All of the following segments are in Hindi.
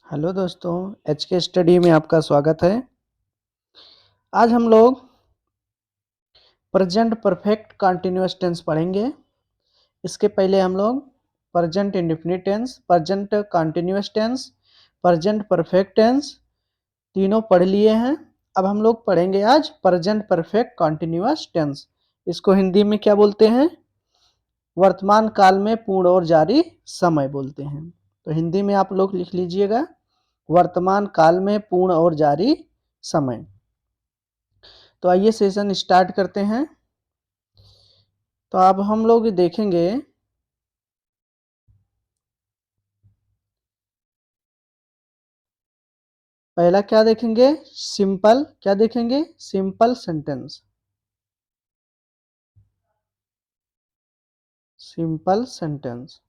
हेलो दोस्तों, एच के स्टडी में आपका स्वागत है। आज हम लोग प्रेजेंट परफेक्ट कंटिन्यूअस टेंस पढ़ेंगे। इसके पहले हम लोग present indefinite tense, present continuous tense, present perfect tense तीनों पढ़ लिए हैं। अब हम लोग पढ़ेंगे आज प्रेजेंट परफेक्ट कंटिन्यूअस टेंस। इसको हिंदी में क्या बोलते हैं? वर्तमान काल में पूर्ण और जारी समय बोलते हैं। तो हिंदी में आप लोग लिख लीजिएगा, वर्तमान काल में पूर्ण और जारी समय। तो आइए सेशन स्टार्ट करते हैं। तो अब हम लोग देखेंगे पहला क्या देखेंगे? सिंपल। क्या देखेंगे? Simple sentence. Simple sentence.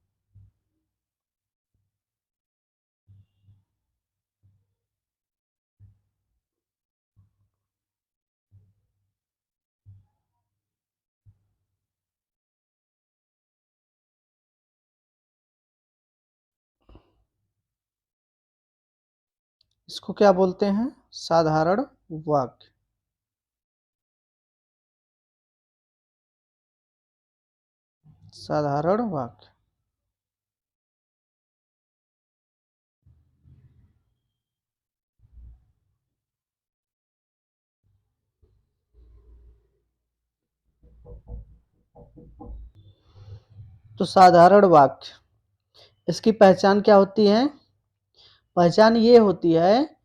इसको क्या बोलते हैं? साधारण वाक्य। साधारण वाक्य। तो साधारण वाक्य, इसकी पहचान क्या होती है? पहचान ये होती है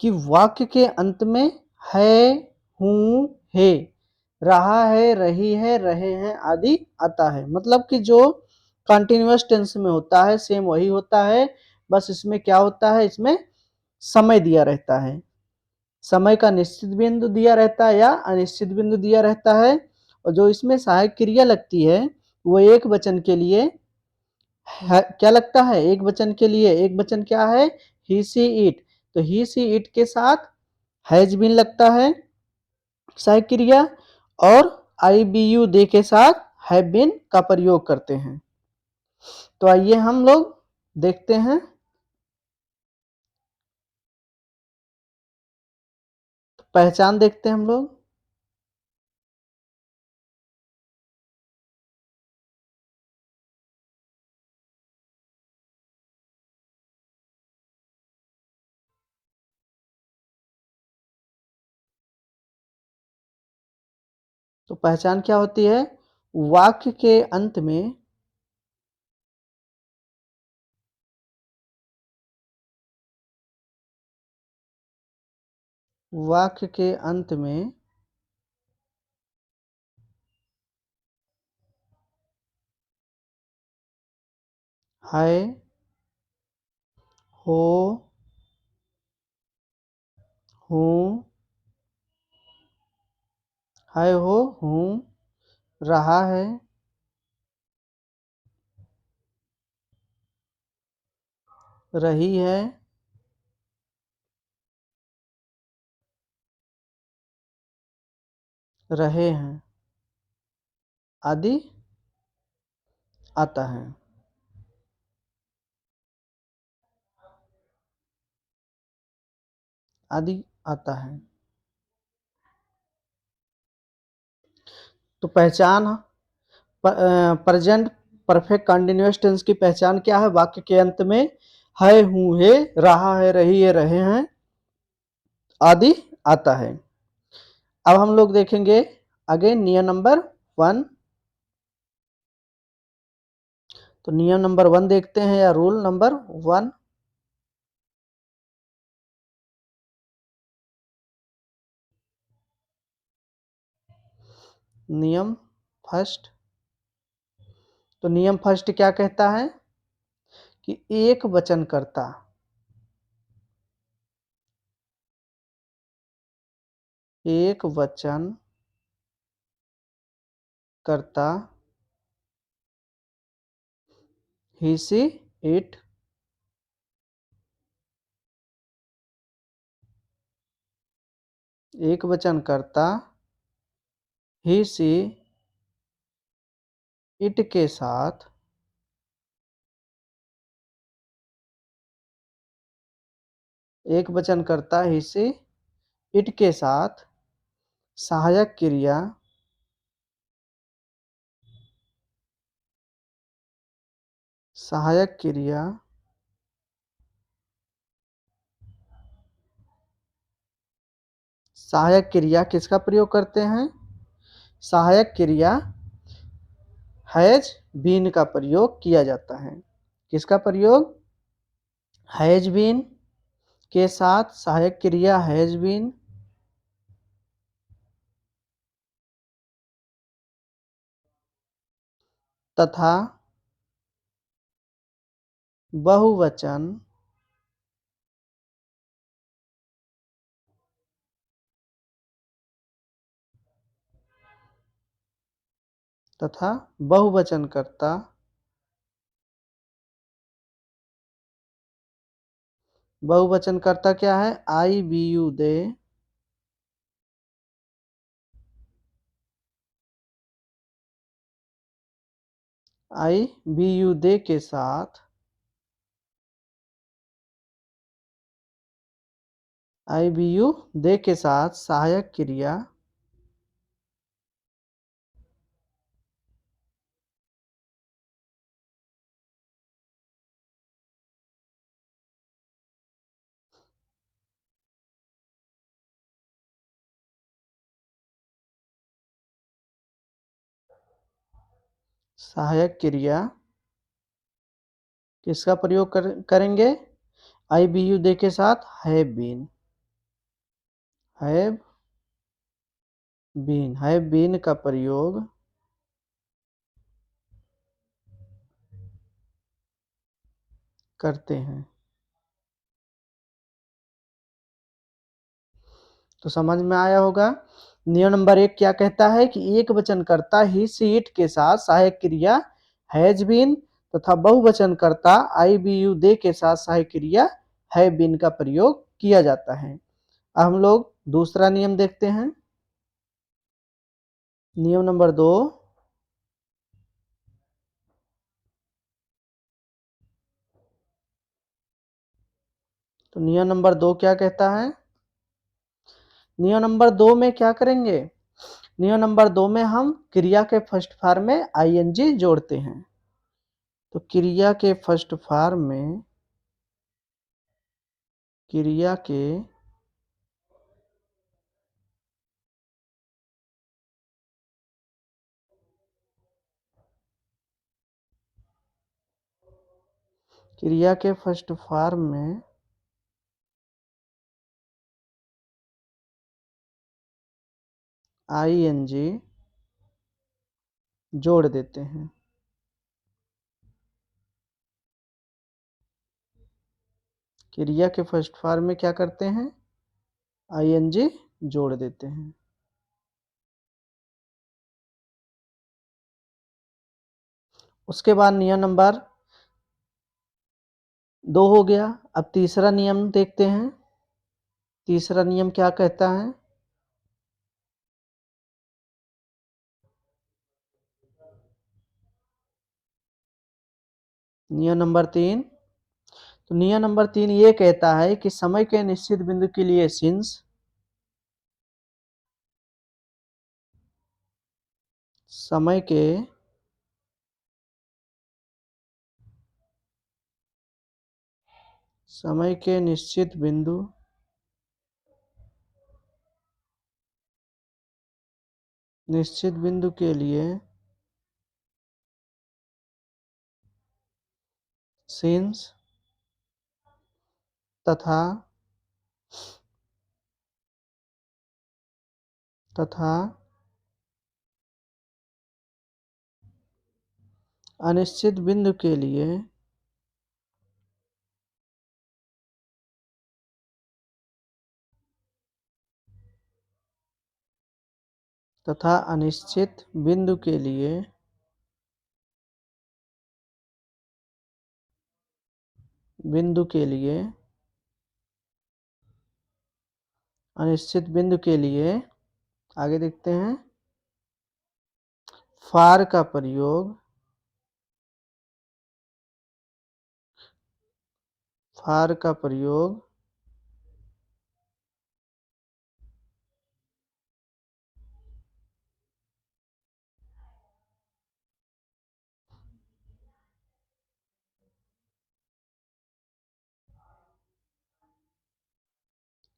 कि वाक्य के अंत में है, हूं, है, रहा है, रही है, रहे हैं आदि आता है। मतलब कि जो कंटिन्यूअस टेंस में होता है सेम वही होता है, बस इसमें क्या होता है, इसमें समय दिया रहता है। समय का निश्चित बिंदु दिया रहता है या अनिश्चित बिंदु दिया रहता है। और जो इसमें सहायक क्रिया लगती है वो एक वचन के लिए क्या लगता है? एक वचन के लिए एक वचन क्या है? ही सी इट। तो ही सी इट के साथ हैज बीन लगता है सहायक क्रिया, और आई बी यू दे के साथ हैव बीन का प्रयोग करते हैं। तो आइए हम लोग देखते हैं। पहचान देखते हैं हम लोग। तो पहचान क्या होती है? वाक्य के अंत में वाक्य के अंत में है, हो, हूँ, है, हो, हूँ, रहा है, रही है, रहे हैं आदि आता है। आदि आता है। तो पहचान प्रेजेंट परफेक्ट कंटिन्यूअस टेंस की पहचान क्या है? वाक्य के अंत में है, हूँ, है, रहा है, रही है, रहे हैं आदि आता है। अब हम लोग देखेंगे आगे नियम नंबर 1। तो नियम नंबर 1 देखते हैं या रूल नंबर 1। नियम फर्स्ट। तो नियम फर्स्ट क्या कहता है कि एक वचन कर्ता एक वचन कर्ता ही सी इट एक वचन कर्ता ही सी इट के साथ एक वचनकर्ता ही से इट के साथ सहायक क्रिया सहायक क्रिया सहायक क्रिया किसका प्रयोग करते हैं? सहायक क्रिया हैज बीन का प्रयोग किया जाता है। किसका प्रयोग? हैज बीन के साथ सहायक क्रिया हैज बीन तथा बहुवचन तथा बहुवचनकर्ता बहुवचनकर्ता क्या है? I we you they I we you they के साथ आई बी यू दे के साथ सहायक क्रिया सहायक क्रिया किसका प्रयोग करेंगे? आई बी यू दे के साथ हैव बीन का प्रयोग करते हैं। तो समझ में आया होगा। नियम नंबर 1 क्या कहता है कि एक वचनकर्ता ही से इट के साथ सहायक क्रिया हैज बीन तथा बहुवचनकर्ता आई बी यू दे के साथ सहायक क्रिया हैव बीन का प्रयोग किया जाता है। अब हम लोग दूसरा नियम देखते हैं। नियम नंबर 2। तो नियम नंबर 2 क्या कहता है? नियम नंबर 2 में क्या करेंगे? नियम नंबर 2 में हम क्रिया के फर्स्ट फॉर्म में आईएनजी जोड़ते हैं। तो क्रिया के फर्स्ट फॉर्म में क्रिया के क्रिया के फर्स्ट फॉर्म में आईएनजी जोड़ देते हैं। क्रिया के फर्स्ट फॉर्म में क्या करते हैं? आईएनजी जोड़ देते हैं। उसके बाद नियम नंबर 2 हो गया। अब तीसरा नियम देखते हैं। तीसरा नियम क्या कहता है? नियम नंबर 3। तो नियम नंबर 3 ये कहता है कि समय के निश्चित बिंदु के लिए सिंस समय के निश्चित बिंदु के लिए सिंस तथा अनिश्चित बिंदु के लिए तथा अनिश्चित बिंदु के लिए अनिश्चित बिंदु के लिए आगे देखते हैं। फार का प्रयोग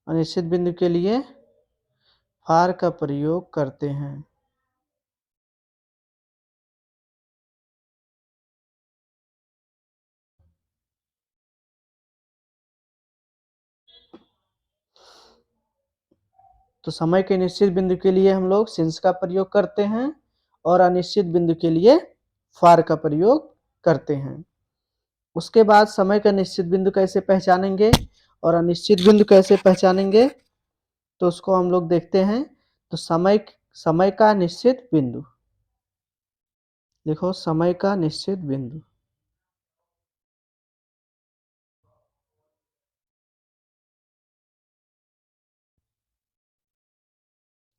अनिश्चित बिंदु के लिए फार का प्रयोग करते हैं। तो समय के निश्चित बिंदु के लिए हम लोग सिंस का प्रयोग करते हैं और अनिश्चित बिंदु के लिए फार का प्रयोग करते हैं। उसके बाद समय का निश्चित बिंदु कैसे पहचानेंगे और अनिश्चित बिंदु कैसे पहचानेंगे, तो उसको हम लोग देखते हैं। तो समय का निश्चित बिंदु लिखो, समय का निश्चित बिंदु।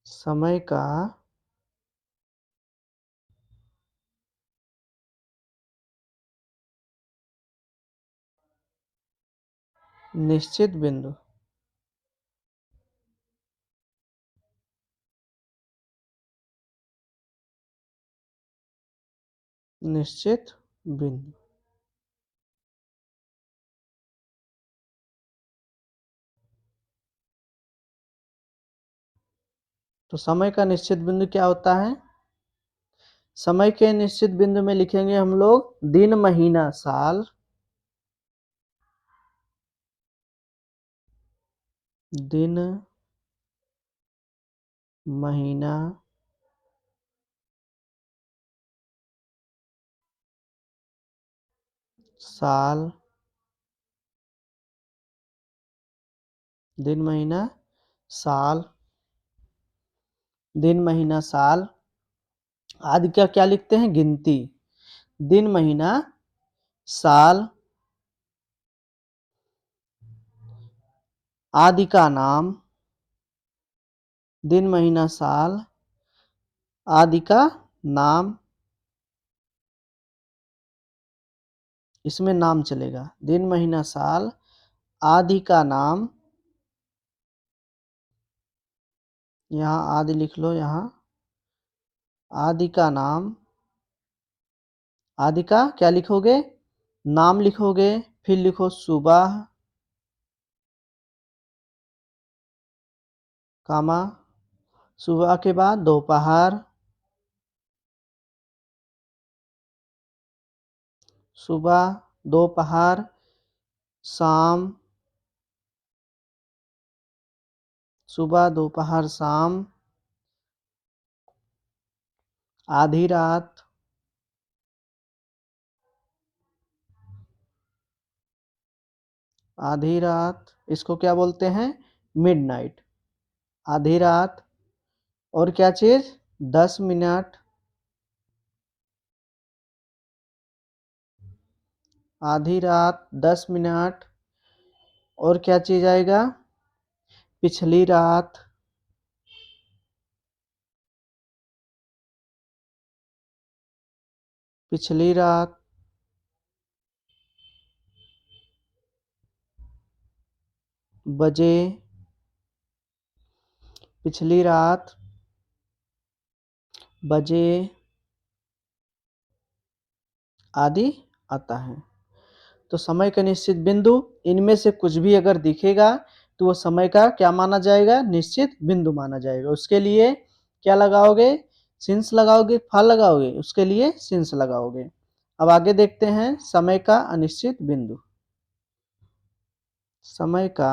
समय का निश्चित बिंदु। निश्चित बिंदु। तो समय का निश्चित बिंदु क्या होता है? समय के निश्चित बिंदु में लिखेंगे हम लोग दिन महीना साल। दिन महीना साल। दिन महीना साल। दिन महीना साल। आदि का क्या लिखते हैं? गिनती। दिन महीना साल। आदि का नाम। दिन महीना साल आदि का नाम। इसमें नाम चलेगा। दिन महीना साल आदि का नाम। यहाँ आदि लिख लो। यहाँ आदि का नाम। आदि का क्या लिखोगे? नाम लिखोगे। फिर लिखो सुबह, कामा। सुबह के बाद दोपहर। सुबह, दोपहर, शाम। सुबह, दोपहर, शाम। आधी रात। आधी रात इसको क्या बोलते हैं? मिडनाइट। आधी रात। और क्या चीज? 10 मिनट। आधी रात 10 मिनट। और क्या चीज आएगा? पिछली रात। पिछली रात। बजे। पिछली रात बजे आदि आता है। तो समय का निश्चित बिंदु इनमें से कुछ भी अगर दिखेगा तो वो समय का क्या माना जाएगा? निश्चित बिंदु माना जाएगा। उसके लिए क्या लगाओगे? सिंस लगाओगे, फल लगाओगे? उसके लिए सिंस लगाओगे। अब आगे देखते हैं समय का अनिश्चित बिंदु। समय का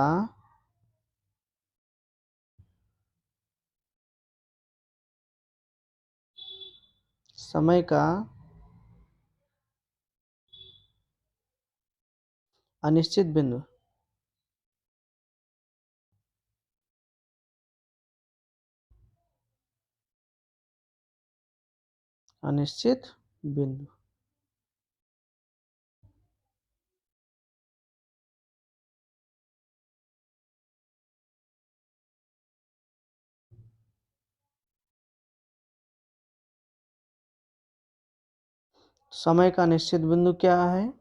समय का अनिश्चित बिंदु। अनिश्चित बिंदु। समय का निश्चित बिंदु क्या है?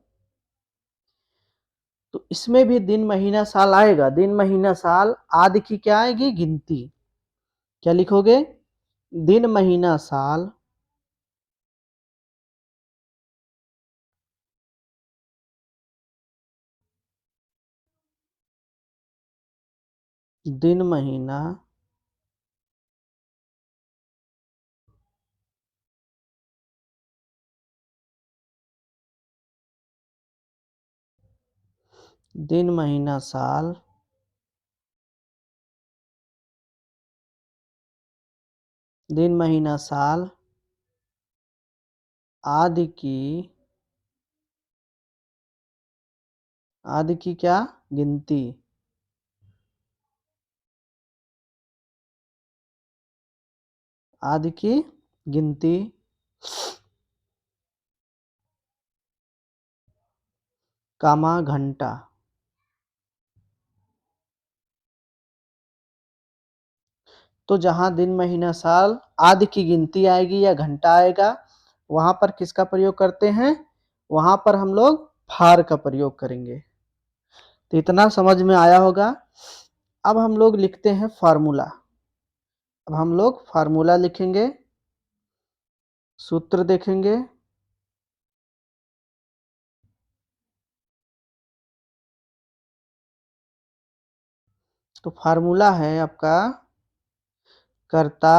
तो इसमें भी दिन महीना साल आएगा। दिन महीना साल आदि की क्या आएगी? गिनती। क्या लिखोगे? दिन महीना साल दिन महीना दिन महीना साल दिन महीना साल आदि की क्या गिनती आदि की गिनती कामा घंटा। तो जहां दिन महीना साल आदि की गिनती आएगी या घंटा आएगा, वहां पर किसका प्रयोग करते हैं? वहां पर हम लोग फार का प्रयोग करेंगे। तो इतना समझ में आया होगा। अब हम लोग लिखते हैं फार्मूला। अब हम लोग फार्मूला लिखेंगे, सूत्र देखेंगे। तो फार्मूला है आपका कर्ता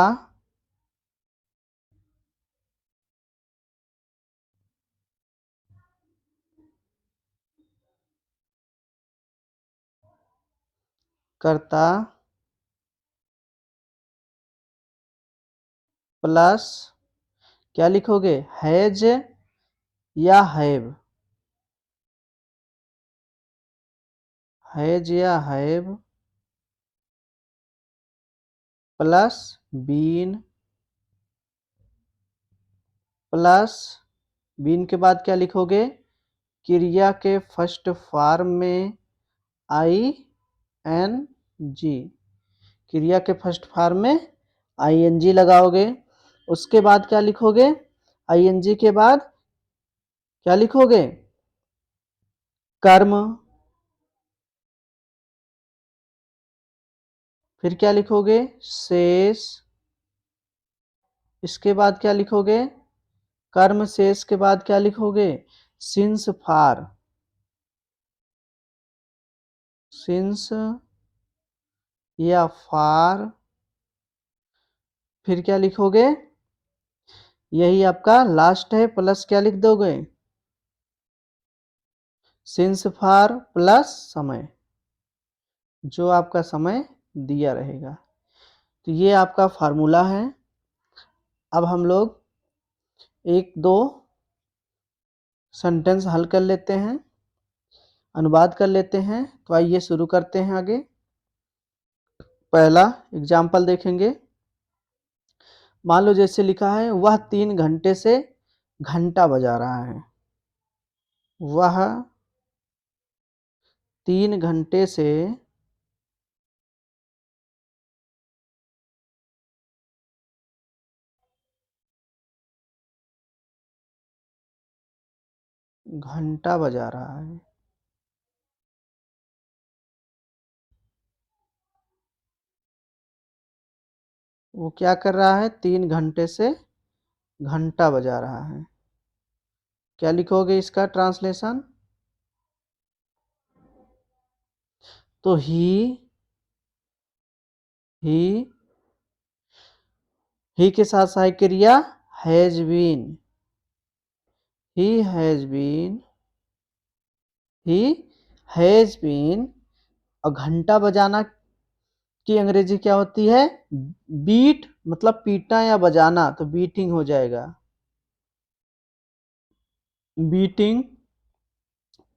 कर्ता प्लस क्या लिखोगे? हैज या हैव? हैज या have plus been plus been के बाद क्या लिखोगे? क्रिया के फर्स्ट फॉर्म में आई एन जी। क्रिया के फर्स्ट फॉर्म में आई एन जी लगाओगे। उसके बाद क्या लिखोगे? आई एन जी के बाद क्या लिखोगे? कर्म। फिर क्या लिखोगे? शेष। इसके बाद क्या लिखोगे? कर्म शेष के बाद क्या लिखोगे? सिंस फार। सिंस या फार। फिर क्या लिखोगे? यही आपका लास्ट है, प्लस क्या लिख दोगे? सिंस फार प्लस समय, जो आपका समय दिया रहेगा। तो ये आपका फार्मूला है। अब हम लोग एक दो सेंटेंस हल कर लेते हैं, अनुवाद कर लेते हैं। तो आइए शुरू करते हैं आगे। पहला एग्जाम्पल देखेंगे। मान लो जैसे लिखा है, वह 3 घंटे से घंटा बजा रहा है। वह 3 घंटे से घंटा बजा रहा है। वो क्या कर रहा है? 3 घंटे से घंटा बजा रहा है। क्या लिखोगे इसका ट्रांसलेशन? तो ही के साथ सहायक क्रिया has been. He has been he has been. और घंटा बजाना की अंग्रेजी क्या होती है? बीट, मतलब पीटना या बजाना, तो बीटिंग हो जाएगा। बीटिंग।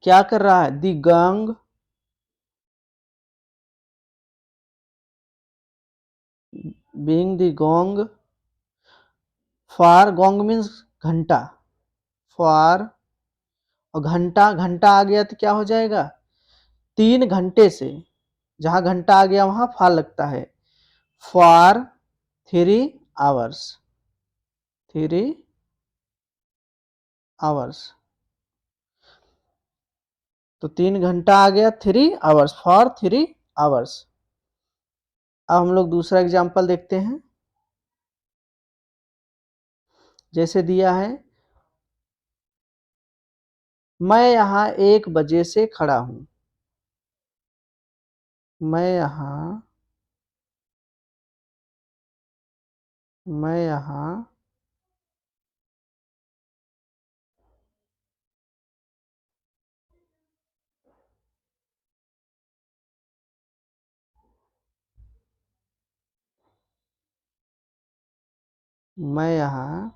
क्या कर रहा है? The gong. Being the gong. For, gong means घंटा। फॉर, और घंटा, घंटा आ गया तो क्या हो जाएगा? 3 घंटे से, जहां घंटा आ गया वहां फॉर लगता है। For 3 hours. 3 आवर्स। तो 3 घंटा आ गया, 3 आवर्स, फॉर 3 आवर्स। अब हम लोग दूसरा एग्जाम्पल देखते हैं। जैसे दिया है, मैं यहां 1 बजे से खड़ा हूं। मैं यहां मैं यहाँ मैं यहाँ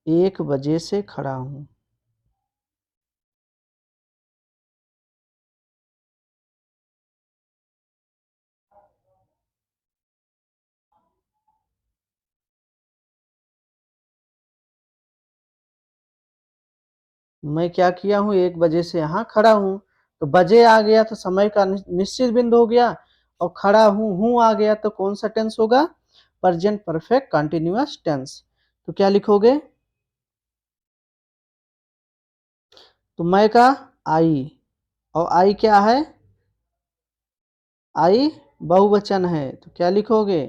1 बजे से खड़ा हूँ। मैं क्या किया हूँ, 1 बजे से यहाँ खड़ा हूँ। तो बजे आ गया तो समय का निश्चित बिंदु हो गया, और खड़ा हूँ आ गया तो कौन सा टेंस होगा? Present perfect continuous tense. तो क्या लिखोगे? तो मैं का आई, और आई क्या है? आई बहुवचन है, तो क्या लिखोगे?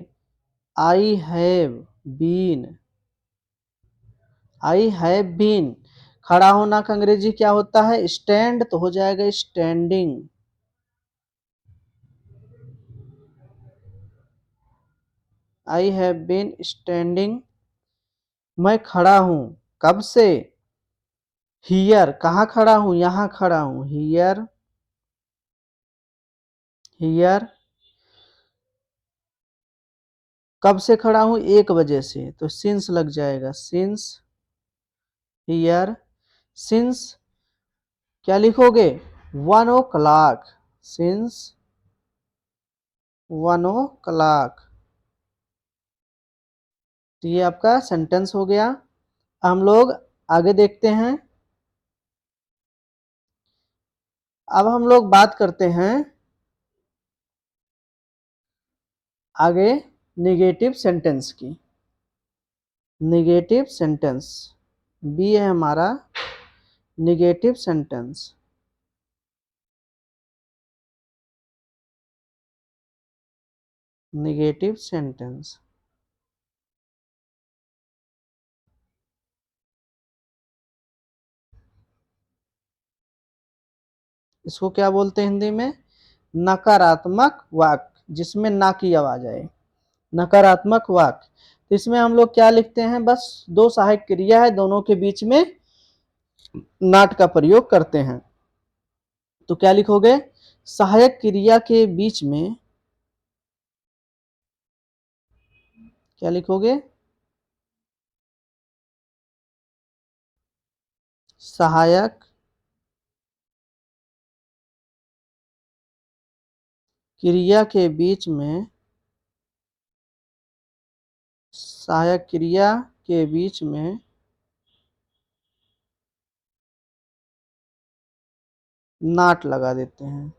I have been. I have been. खड़ा होना का अंग्रेजी क्या होता है? स्टैंड, तो हो जाएगा standing. I have been standing. मैं खड़ा हूं कब से? हियर। कहाँ खड़ा हूं? यहां खड़ा हूं, हियर। हियर। कब से खड़ा हूं? 1 बजे से, तो सिंस लग जाएगा, सिंस। हियर। सिंस क्या लिखोगे? 1 o'clock। Since 1 o'clock। तो ये आपका सेंटेंस हो गया। हम लोग आगे देखते हैं। अब हम लोग बात करते हैं आगे निगेटिव सेंटेंस की। निगेटिव सेंटेंस बी है हमारा निगेटिव सेंटेंस। निगेटिव सेंटेंस इसको क्या बोलते हैं हिंदी में? नकारात्मक वाक्य, जिसमें ना की आवाज आए, नकारात्मक वाक्य। तो इसमें हम लोग क्या लिखते हैं? बस 2 सहायक क्रिया है, दोनों के बीच में नाट का प्रयोग करते हैं। तो क्या लिखोगे? सहायक क्रिया के बीच में क्या लिखोगे? सहायक क्रिया के बीच में, सहायक क्रिया के बीच में नाट लगा देते हैं।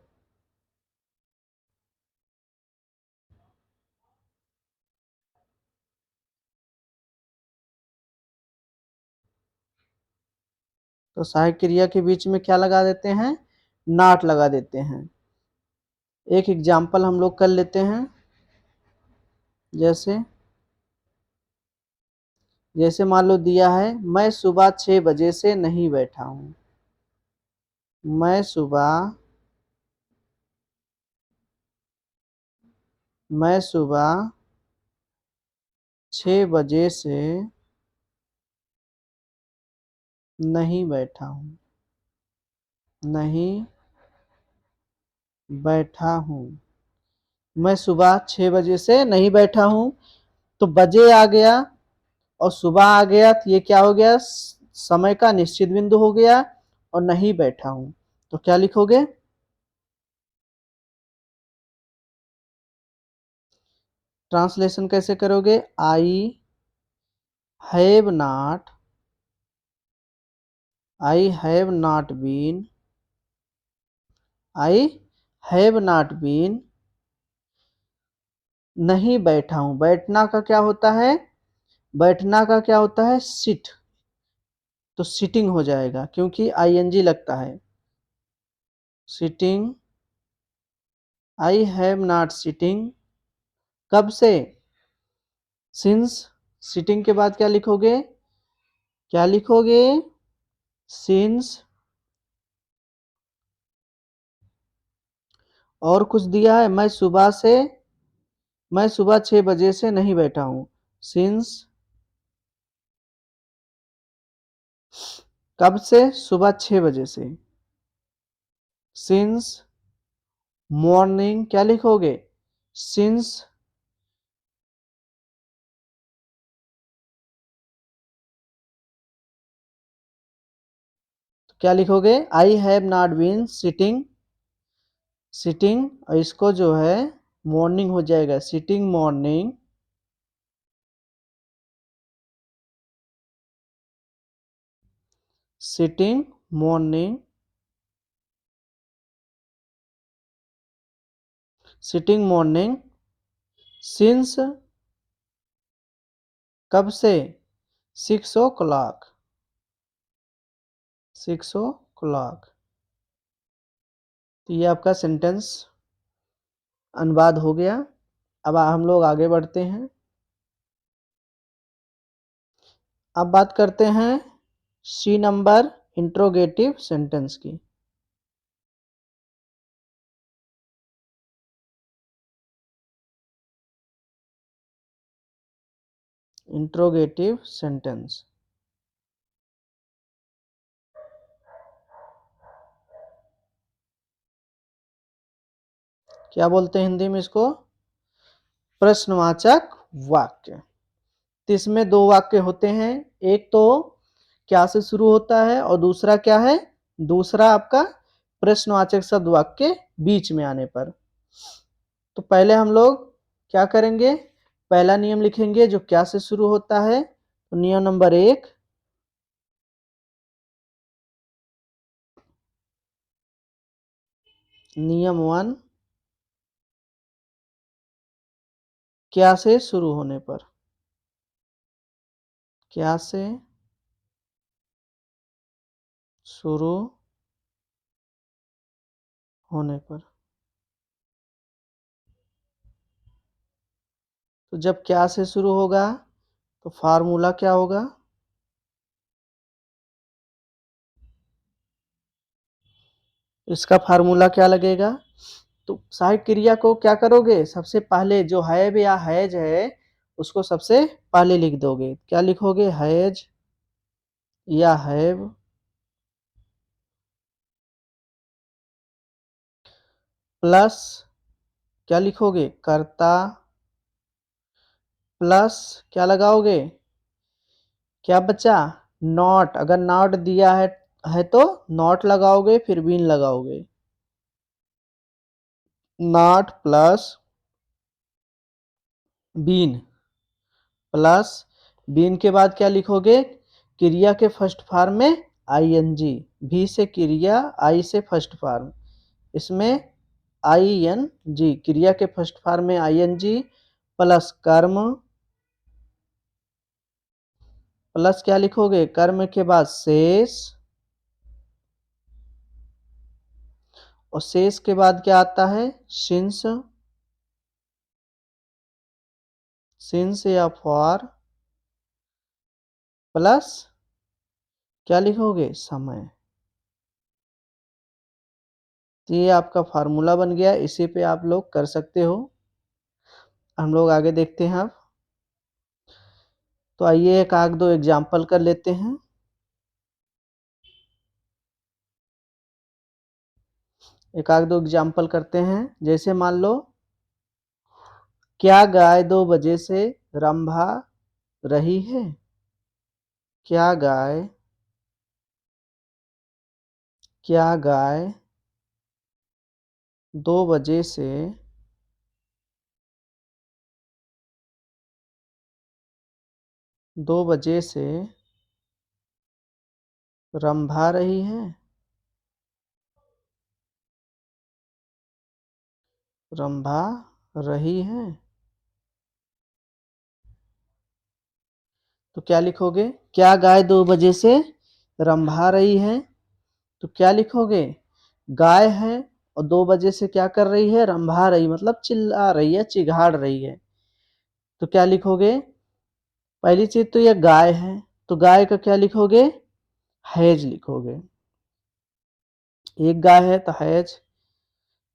तो सहायक क्रिया के बीच में क्या लगा देते हैं? नाट लगा देते हैं। एक एग्जाम्पल हम लोग कर लेते हैं। जैसे जैसे मान लो दिया है, मैं सुबह 6 बजे से नहीं बैठा हूं। मैं सुबह मैं सुबह 6 बजे से नहीं बैठा हूं। नहीं बैठा हूं। मैं सुबह 6 बजे से नहीं बैठा हूं। तो बजे आ गया और सुबह आ गया, तो ये क्या हो गया? समय का निश्चित बिंदु हो गया, और नहीं बैठा हूं। तो क्या लिखोगे? ट्रांसलेशन कैसे करोगे? Have not I have not been I have not been नहीं बैठा हूं। बैठना का क्या होता है? बैठना का क्या होता है? सिट। तो सिटिंग हो जाएगा, क्योंकि आईएनजी लगता है। Sitting. I have not sitting. कब से? सिंस। सिटिंग के बाद क्या लिखोगे? क्या लिखोगे? सिंस। और कुछ दिया है, मैं सुबह 6 बजे से नहीं बैठा हूं। सिंस कब से? सुबह 6 बजे से। सिंस मॉर्निंग क्या लिखोगे? सिंस क्या लिखोगे? I have not been sitting और इसको जो है मॉर्निंग हो जाएगा, sitting morning sitting morning sitting morning since कब से? 6 o'clock 6 o'clock। तो ये आपका सेंटेंस अनुवाद हो गया। अब हम लोग आगे बढ़ते हैं। अब बात करते हैं सी नंबर इंट्रोगेटिव सेंटेंस की। इंट्रोगेटिव सेंटेंस क्या बोलते हैं हिंदी में इसको? प्रश्नवाचक वाक्य। तो इसमें दो वाक्य होते हैं, एक तो क्या से शुरू होता है और दूसरा क्या है? दूसरा आपका प्रश्नवाचक शब्द वाक्य बीच में आने पर। तो पहले हम लोग क्या करेंगे? पहला नियम लिखेंगे जो क्या से शुरू होता है। तो नियम नंबर 1, नियम 1, क्या से शुरू होने पर, क्या से शुरू होने पर। तो जब क्या से शुरू होगा तो फार्मूला क्या होगा? इसका फार्मूला क्या लगेगा? तो सहायक क्रिया को क्या करोगे? सबसे पहले जो हैव या हैज है उसको सबसे पहले लिख दोगे। क्या लिखोगे? हैज या हैव प्लस क्या लिखोगे? कर्ता प्लस क्या लगाओगे? क्या बचा? नॉट। अगर नॉट दिया है तो नॉट लगाओगे, फिर बीन लगाओगे। Not plus been plus been के बाद क्या लिखोगे? क्रिया के फर्स्ट फॉर्म में आईएनजी। भी से क्रिया, आई से फर्स्ट फॉर्म, इसमें आईएनजी क्रिया के फर्स्ट फॉर्म में आईएनजी प्लस कर्म प्लस क्या लिखोगे? कर्म के बाद शेष, और शेष के बाद क्या आता है? सिंस या फॉर प्लस क्या लिखोगे? समय। तो ये आपका फार्मूला बन गया, इसी पे आप लोग कर सकते हो। हम लोग आगे देखते हैं अब। तो आइए एक आध दो एग्जाम्पल कर लेते हैं। एक आध दो एग्जाम्पल करते हैं। जैसे मान लो, क्या गाय 2 बजे से रंभा रही है? क्या गाय 2 बजे से रंभा रही है? रंभा रही है। तो क्या लिखोगे? क्या गाय 2 बजे से रंभा रही है? तो क्या लिखोगे? गाय है और 2 बजे से क्या कर रही है? रंभा रही, मतलब चिल्ला रही है, चिघाड़ रही है। तो क्या लिखोगे? पहली चीज तो ये गाय है, तो गाय का क्या लिखोगे? हैज लिखोगे। एक गाय है तो हैज।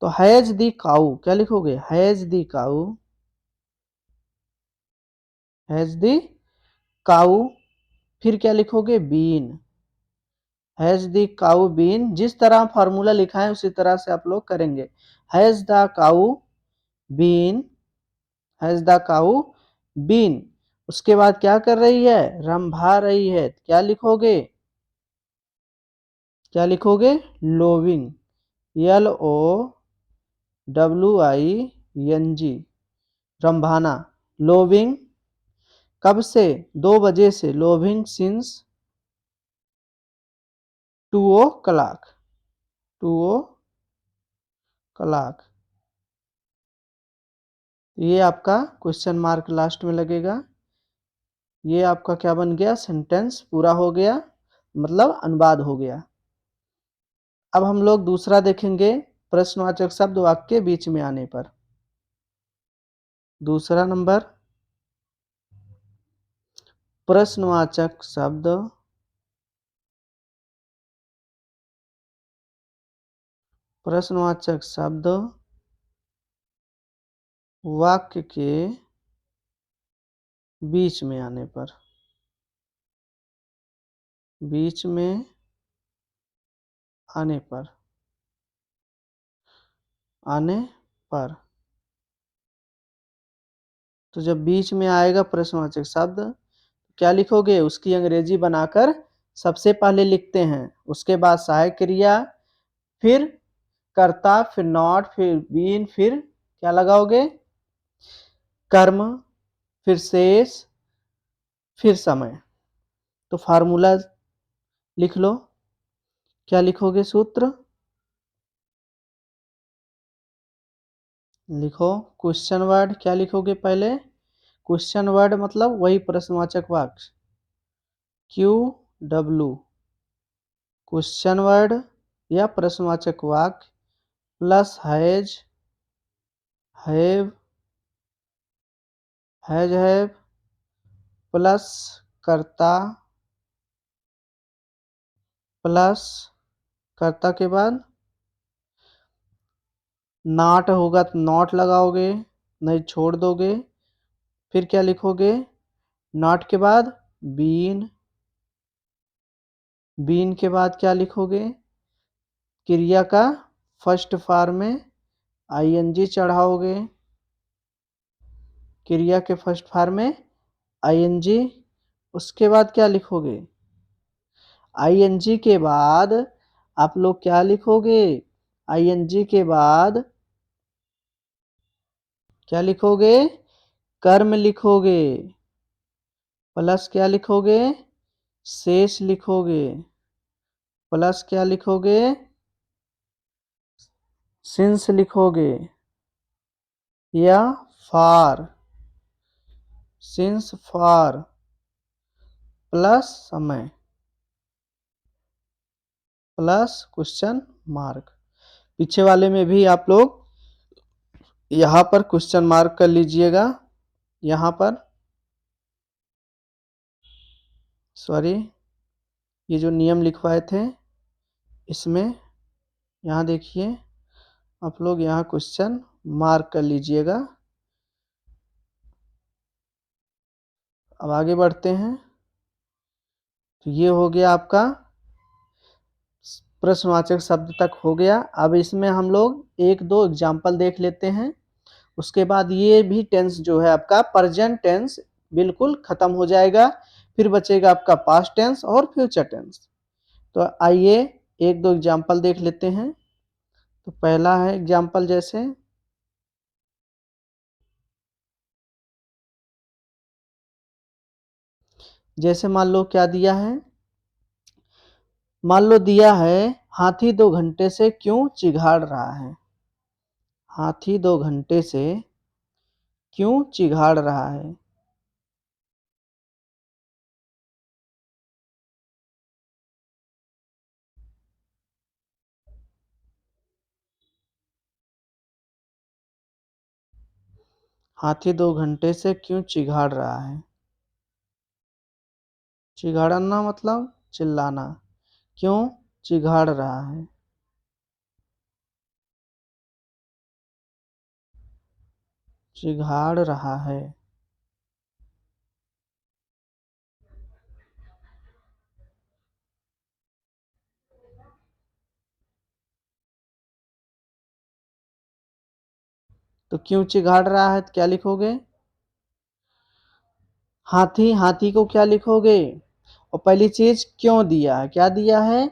तो हैज दी काऊ क्या लिखोगे? Has the cow, has the काऊ, फिर क्या लिखोगे? Been. Has the cow been, जिस तरह फॉर्मूला लिखा है उसी तरह से आप लोग करेंगे। Has the cow been, has the cow been. उसके बाद क्या कर रही है? रंभा रही है, क्या लिखोगे? क्या लिखोगे? लोविंग, LOWING, रंभाना। लोविंग कब से? 2 बजे से। लोविंग सिंस 2 o'clock, 2 o'clock। ये आपका क्वेश्चन मार्क लास्ट में लगेगा। ये आपका क्या बन गया? सेंटेंस पूरा हो गया, मतलब अनुवाद हो गया। अब हम लोग दूसरा देखेंगे, प्रश्नवाचक शब्द वाक्य बीच में आने पर। दूसरा नंबर, प्रश्नवाचक शब्द वाक्य के बीच में आने पर, बीच में आने पर, आने पर। तो जब बीच में आएगा प्रश्नवाचक शब्द, क्या लिखोगे? उसकी अंग्रेजी बनाकर सबसे पहले लिखते हैं, उसके बाद सहायक क्रिया, फिर कर्ता, फिर नॉट, फिर बीन, फिर क्या लगाओगे? कर्म, फिर शेष, फिर समय। तो फार्मूला लिख लो। क्या लिखोगे? सूत्र लिखो। क्वेश्चन वर्ड क्या लिखोगे? पहले क्वेश्चन वर्ड मतलब वही प्रश्नवाचक वाक्य, QW, क्वेश्चन वर्ड या प्रश्नवाचक वाक्य, plus has, have, have, plus कर्ता, प्लस कर्ता के बाद नॉट होगा तो नॉट लगाओगे, नहीं छोड़ दोगे। फिर क्या लिखोगे? नॉट के बाद बीन, बीन के बाद क्या लिखोगे? क्रिया का फर्स्ट फॉर्म में ING चढ़ाओगे, क्रिया के फर्स्ट फॉर्म में ING। उसके बाद क्या लिखोगे? ING के बाद आप लोग क्या लिखोगे? ING के बाद क्या लिखोगे? कर्म लिखोगे, प्लस क्या लिखोगे? शेष लिखोगे, प्लस क्या लिखोगे? सिंस लिखोगे, या फॉर, सिंस फॉर, प्लस समय, प्लस क्वेश्चन मार्क। पीछे वाले में भी आप लोग यहाँ पर क्वेश्चन मार्क कर लीजिएगा। यहाँ पर सॉरी, ये जो नियम लिखवाए थे इसमें यहाँ देखिए, आप लोग यहाँ क्वेश्चन मार्क कर लीजिएगा। अब आगे बढ़ते हैं। तो ये हो गया आपका प्रश्नवाचक शब्द तक हो गया। अब इसमें हम लोग एक दो एग्जाम्पल देख लेते हैं, उसके बाद ये भी टेंस जो है आपका प्रेजेंट टेंस बिल्कुल खत्म हो जाएगा, फिर बचेगा आपका पास्ट टेंस और फ्यूचर टेंस। तो आइए एक दो एग्जाम्पल देख लेते हैं। तो पहला है एग्जाम्पल, जैसे मान लो क्या दिया है, मान लो दिया है हाथी 2 घंटे से क्यों चिघाड़ रहा है। हाथी 2 घंटे से क्यों चिघाड़ रहा है। हाथी 2 घंटे से क्यों चिघाड़ रहा है। चिघाड़ना मतलब चिल्लाना, क्यों चिघाड़ रहा है। चिघाड़ रहा है। तो क्यों चिघाड़ रहा है तो क्या लिखोगे? हाथी, हाथी को क्या लिखोगे? और पहली चीज क्यों दिया है, क्या दिया है?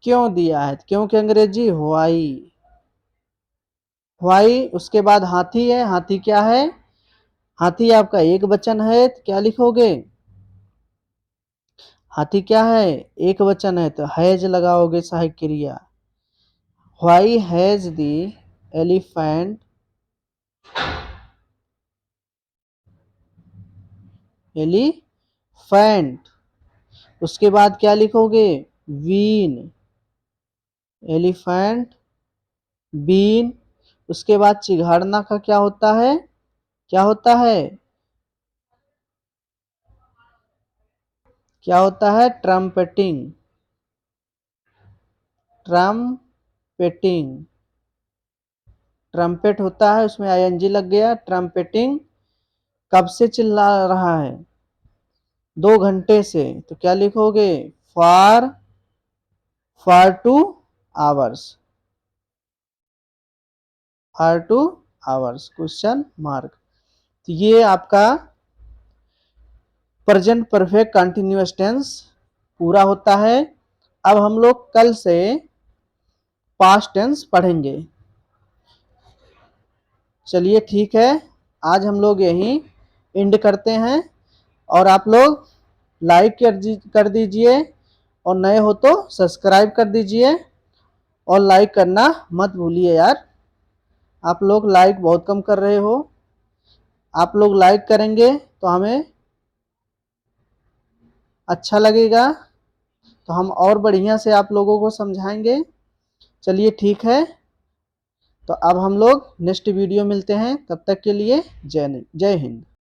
क्यों दिया है, क्यों की अंग्रेजी व्हाई। व्हाई, उसके बाद हाथी है, हाथी क्या है? हाथी आपका एक वचन है तो क्या लिखोगे? हाथी क्या है? एक वचन है तो हैज लगाओगे सहायक क्रिया। Why has the elephant elephant, उसके बाद क्या लिखोगे? Been, elephant been. उसके बाद चिघाड़ना का क्या होता है? क्या होता है? क्या होता है? ट्रम्पेटिंग, ट्रम्पेटिंग। ट्रम्पेट होता है, उसमें आईएनजी लग गया, ट्रम्पेटिंग। कब से चिल्ला रहा है? 2 घंटे से, तो क्या लिखोगे? For 2 hours, for 2 hours, question mark. तो ये आपका प्रेजेंट परफेक्ट कंटिन्यूअस टेंस पूरा होता है। अब हम लोग कल से पास्ट टेंस पढ़ेंगे। चलिए ठीक है, आज हम लोग यहीं एंड करते हैं। और आप लोग लाइक कर दीजिए, और नए हो तो सब्सक्राइब कर दीजिए, और लाइक करना मत भूलिए यार। आप लोग लाइक बहुत कम कर रहे हो। आप लोग लाइक करेंगे तो हमें अच्छा लगेगा, तो हम और बढ़िया से आप लोगों को समझाएंगे। चलिए ठीक है, तो अब हम लोग नेक्स्ट वीडियो मिलते हैं, तब तक के लिए जय हिंद।